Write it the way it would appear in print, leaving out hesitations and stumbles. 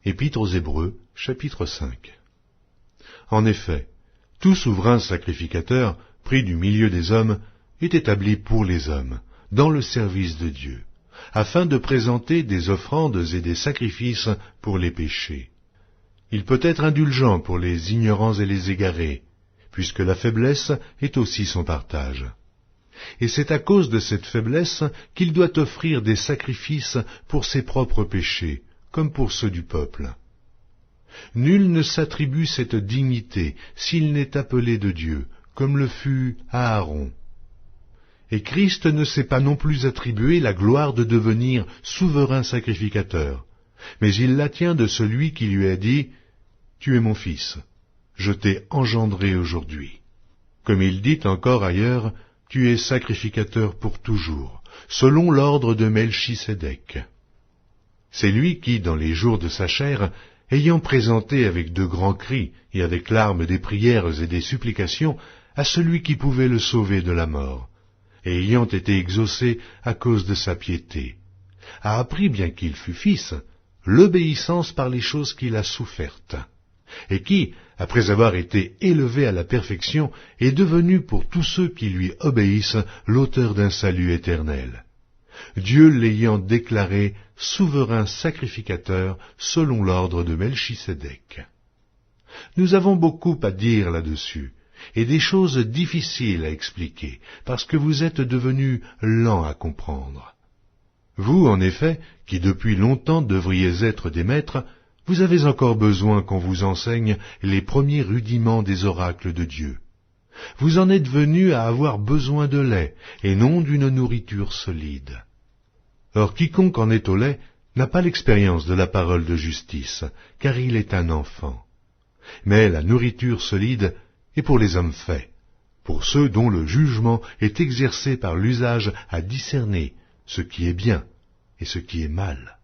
Épître aux Hébreux, chapitre 5. En effet, tout souverain sacrificateur, pris du milieu des hommes, est établi pour les hommes, dans le service de Dieu, afin de présenter des offrandes et des sacrifices pour les péchés. Il peut être indulgent pour les ignorants et les égarés, puisque la faiblesse est aussi son partage. Et c'est à cause de cette faiblesse qu'il doit offrir des sacrifices pour ses propres péchés, comme pour ceux du peuple. Nul ne s'attribue cette dignité s'il n'est appelé de Dieu, comme le fut Aaron. Et Christ ne s'est pas non plus attribué la gloire de devenir souverain sacrificateur, mais il la tient de celui qui lui a dit « Tu es mon fils, je t'ai engendré aujourd'hui ». Comme il dit encore ailleurs, « Tu es sacrificateur pour toujours, selon l'ordre de Melchisédek ». C'est lui qui, dans les jours de sa chair, ayant présenté avec de grands cris et avec larmes des prières et des supplications à celui qui pouvait le sauver de la mort, et ayant été exaucé à cause de sa piété, a appris, bien qu'il fût fils, l'obéissance par les choses qu'il a souffertes, et qui, après avoir été élevé à la perfection, est devenu pour tous ceux qui lui obéissent l'auteur d'un salut éternel. Dieu l'ayant déclaré souverain sacrificateur selon l'ordre de Melchisédek. Nous avons beaucoup à dire là-dessus, et des choses difficiles à expliquer, parce que vous êtes devenus lents à comprendre. Vous, en effet, qui depuis longtemps devriez être des maîtres, vous avez encore besoin qu'on vous enseigne les premiers rudiments des oracles de Dieu. Vous en êtes venus à avoir besoin de lait, et non d'une nourriture solide. Or quiconque en est au lait n'a pas l'expérience de la parole de justice, car il est un enfant. Mais la nourriture solide est pour les hommes faits, pour ceux dont le jugement est exercé par l'usage à discerner ce qui est bien et ce qui est mal.